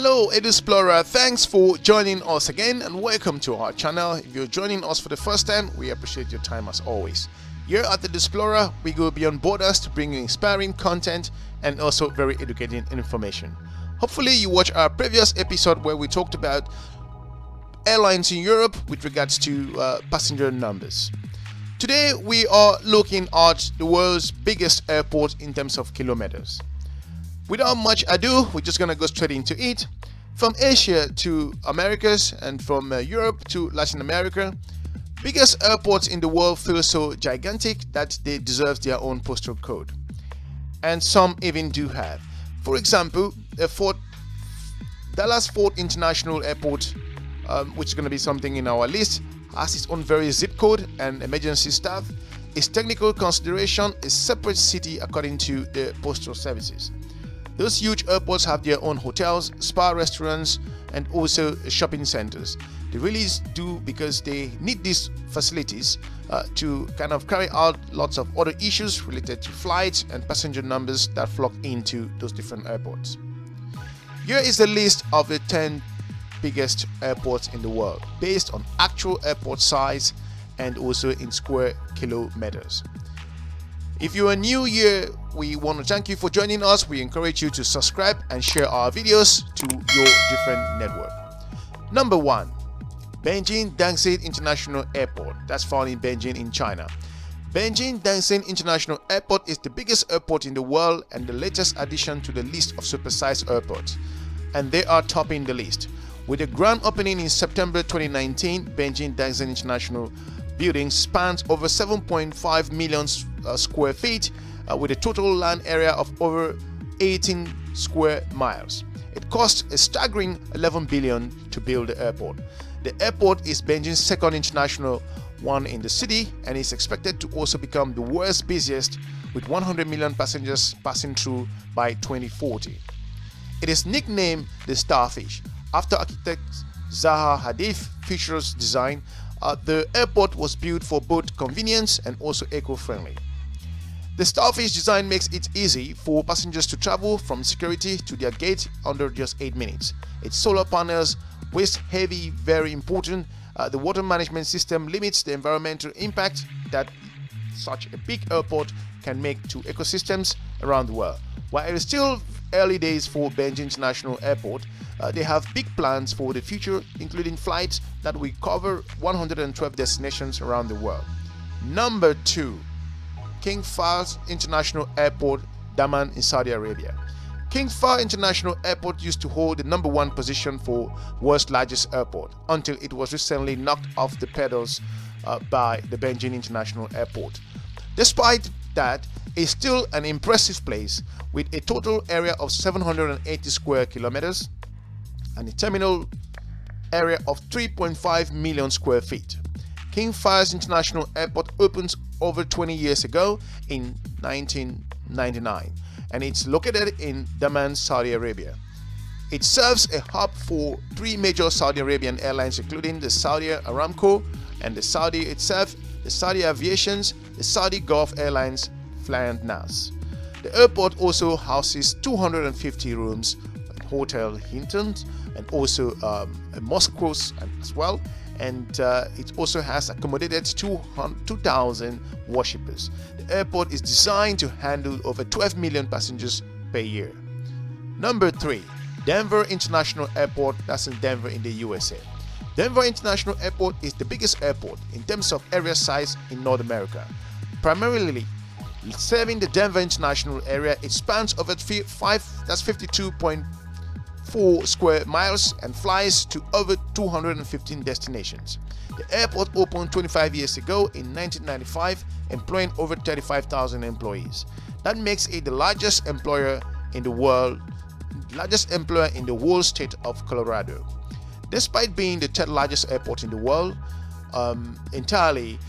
Hello Explorer, thanks for joining us again and welcome to our channel. If you're joining us for the first time, we appreciate your time as always. Here at the Explorer, we go beyond borders to bring you inspiring content and also very educating information. Hopefully you watched our previous episode where we talked about airlines in Europe with regards to passenger numbers. Today we are looking at the world's biggest airport in terms of kilometers. Without much ado, we're just gonna go straight into it. From Asia to Americas and from Europe to Latin America, biggest airports in the world feel so gigantic that they deserve their own postal code. And some even do have. For example, Dallas Fort International Airport, which is going to be something in our list, has its own very zip code and emergency staff. Its technical consideration is separate city according to the postal services. Those huge airports have their own hotels, spa restaurants, and also shopping centers. They really do because they need these facilities to kind of carry out lots of other issues related to flights and passenger numbers that flock into those different airports. Here is a list of the 10 biggest airports in the world based on actual airport size and also in square kilometers. If you are new here, we want to thank you for joining us. We encourage you to subscribe and share our videos to your different network. Number 1, Beijing Daxing International Airport. That's found in Beijing in China. Beijing Daxing International Airport is the biggest airport in the world and the latest addition to the list of supersized airports. And they are topping the list. With a grand opening in September 2019, Beijing Daxing International building spans over 7.5 million square feet with a total land area of over 18 square miles. It cost a staggering 11 billion to build the airport. The airport is Beijing's second international one in the city and is expected to also become the world's busiest with 100 million passengers passing through by 2040. It is nicknamed the Starfish after architect Zaha Hadid's futurist design. The airport was built for both convenience and also eco-friendly. The Starfish design makes it easy for passengers to travel from security to their gate under just 8 minutes. Its solar panels, waste heavy, very important. The water management system limits the environmental impact that such a big airport can make to ecosystems around the world. While it is still early days for Beijing International Airport, they have big plans for the future, including flights that will cover 112 destinations around the world. Number 2, King Fahd International Airport, Dammam in Saudi Arabia. King Fahd International Airport used to hold the number 1 position for world's largest airport until it was recently knocked off the pedals by the Beijing International Airport. Despite that, it's still an impressive place with a total area of 780 square kilometers and a terminal area of 3.5 million square feet. King Fahd International Airport opened over 20 years ago in 1999 and it's located in Dammam, Saudi Arabia. It serves a hub for 3 major Saudi Arabian airlines including the Saudi Aramco and the Saudi itself, the Saudi Aviations, the Saudi Gulf Airlines, Flying Nas. The airport also houses 250 rooms, a hotel Hilton, and also a mosques as well. And it also has accommodated 2,000 worshippers. The airport is designed to handle over 12 million passengers per year. Number 3, Denver International Airport. That's in Denver in the USA. Denver International Airport is the biggest airport in terms of area size in North America. Primarily serving the Denver International area, it spans over 52.4 square miles and flies to over 215 destinations. The airport opened 25 years ago in 1995, employing over 35,000 employees. That makes it the largest employer in the whole state of Colorado. Despite being the 3rd largest airport in the world entirely,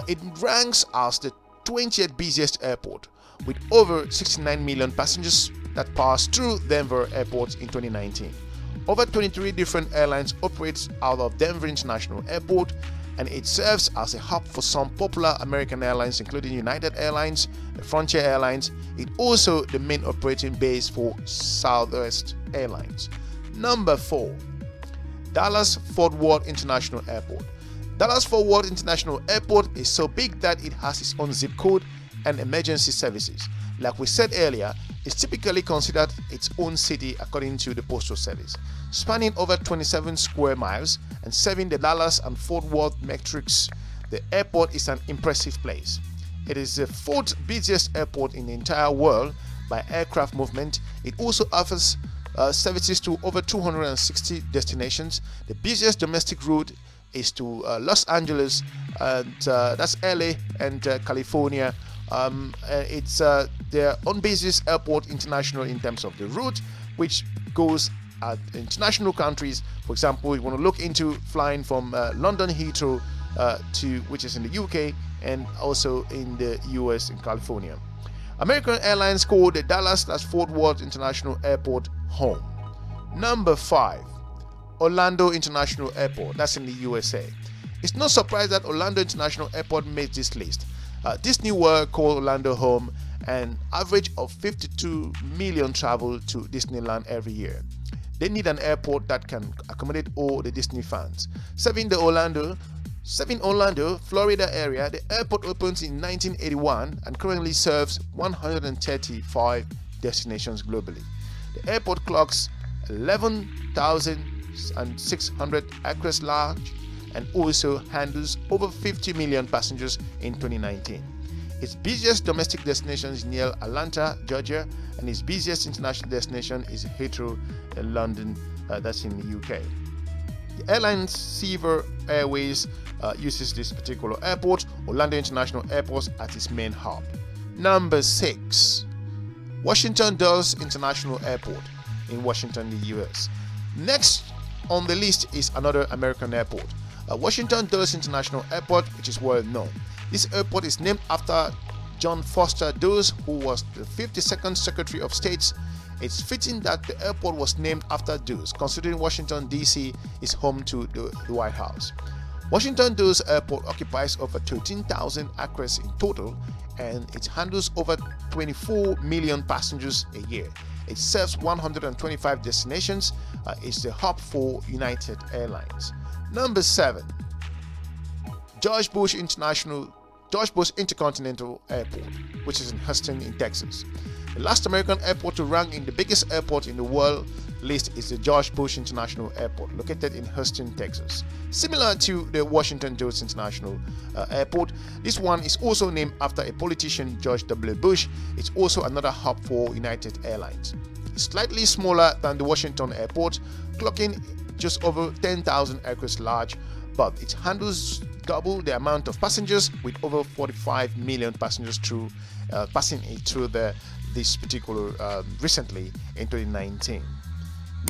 it ranks as the 20th busiest airport with over 69 million passengers that passed through Denver Airport in 2019. Over 23 different airlines operate out of Denver International Airport and it serves as a hub for some popular American airlines including United Airlines, Frontier Airlines. It also the main operating base for Southwest Airlines. Number 4. Dallas-Fort Worth International Airport. Dallas-Fort Worth International Airport is so big that it has its own zip code and emergency services. Like we said earlier, it's typically considered its own city according to the Postal Service. Spanning over 27 square miles and serving the Dallas and Fort Worth metrics, the airport is an impressive place. It is the 4th busiest airport in the entire world by aircraft movement. It also offers services to over 260 destinations. The busiest domestic route is to Los Angeles, and that's LA and California. It's their own busiest airport international in terms of the route, which goes at international countries. For example, you want to look into flying from London Heathrow to, which is in the UK, and also in the US in California. American Airlines called the Dallas-Fort Worth International Airport home. Number 5. Orlando International Airport, that's in the USA. It's no surprise that Orlando International Airport made this list. Disney World called Orlando home, an average of 52 million travel to Disneyland every year. They need an airport that can accommodate all the Disney fans. Serving Orlando, Florida area, the airport opened in 1981 and currently serves 135 destinations globally. The airport clocks 11,600 acres large and also handles over 50 million passengers in 2019. Its busiest domestic destination is near Atlanta, Georgia, and its busiest international destination is Heathrow in London, that's in the UK. The airline Silver Airways uses this particular airport, Orlando International Airport, as its main hub. Number 6. Washington Dulles International Airport in Washington, the US. Next on the list is another American airport, Washington Dulles International Airport, which is well known. This airport is named after John Foster Dulles, who was the 52nd Secretary of State. It's fitting that the airport was named after Dulles, considering Washington, D.C. is home to the White House. Washington Dulles Airport occupies over 13,000 acres in total, and it handles over 24 million passengers a year. It serves 125 destinations. It's the hub for United Airlines. Number 7. George Bush Intercontinental Airport, which is in Houston, in Texas. The last American airport to rank in the biggest airport in the world list is the George Bush International Airport, located in Houston, Texas. Similar to the Washington Dulles International Airport, this one is also named after a politician, George W. Bush. It's also another hub for United Airlines. It's slightly smaller than the Washington Airport, clocking just over 10,000 acres large, but it handles double the amount of passengers, with over 45 million passengers passing it through this particular recently in 2019.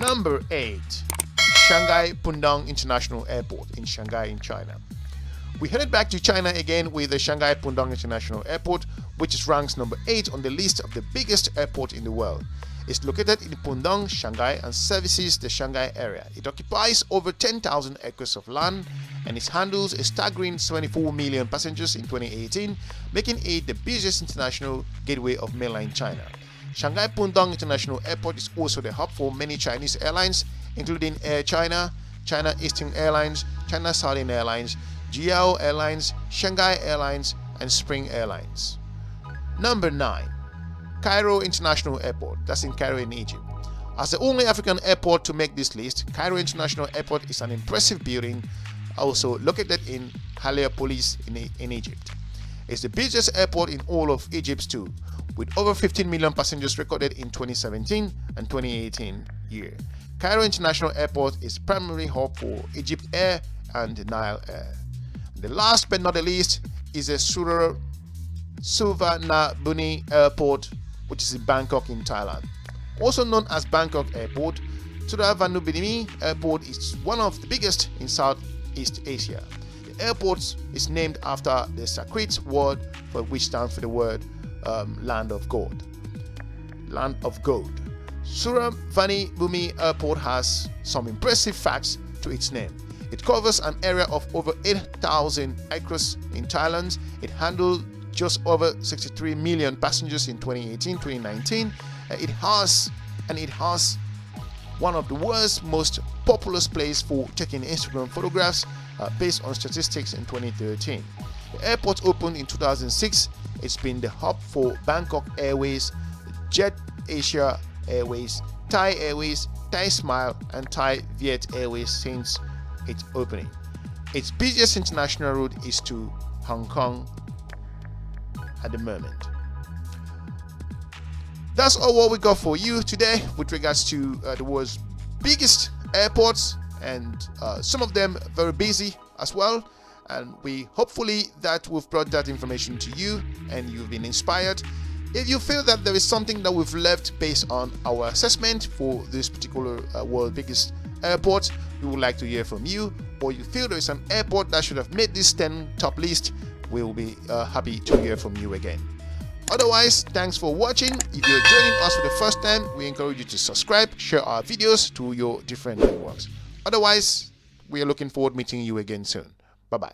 Number 8. Shanghai Pudong International Airport in Shanghai in China. We headed back to China again with the Shanghai Pudong International Airport, which ranks number 8 on the list of the biggest airport in the world. It's located in Pudong, Shanghai, and services the Shanghai area. It occupies over 10,000 acres of land, and it handles a staggering 74 million passengers in 2018, making it the busiest international gateway of mainland China. Shanghai Pudong International Airport is also the hub for many Chinese airlines, including Air China, China Eastern Airlines, China Southern Airlines, Jiao Airlines, Shanghai Airlines, and Spring Airlines. Number 9. Cairo International Airport, that's in Cairo in Egypt. As the only African airport to make this list, Cairo International Airport is an impressive building, also located in Heliopolis in Egypt. It's the busiest airport in all of Egypt too, with over 15 million passengers recorded in 2017 and 2018 year. Cairo International Airport is primarily hub for Egypt Air and Nile Air. The last but not the least is the Suvarnabhumi Airport, which is in Bangkok in Thailand. Also known as Bangkok Airport, Suvarnabhumi Airport is one of the biggest in Southeast Asia. The airport is named after the Sanskrit word for which stands for the word land of gold. Land of gold. Suvarnabhumi Airport has some impressive facts to its name. It covers an area of over 8,000 acres in Thailand. It handled just over 63 million passengers in 2018-2019. It has one of the world's most populous places for taking Instagram photographs based on statistics in 2013. The airport opened in 2006. It's been the hub for Bangkok Airways, Jet Asia Airways, Thai Airways, Thai Smile, and Thai Viet Airways since its opening. Its busiest international route is to Hong Kong at the moment. That's all what we got for you today with regards to the world's biggest airports, and some of them very busy as well. And we hopefully that we've brought that information to you and you've been inspired. If you feel that there is something that we've left based on our assessment for this particular world's biggest airport, we would like to hear from you. Or you feel there is an airport that should have made this 10 top list, we will be happy to hear from you again. Otherwise, thanks for watching. If you're joining us for the first time, we encourage you to subscribe, share our videos to your different networks. Otherwise, we are looking forward to meeting you again soon. Bye-bye.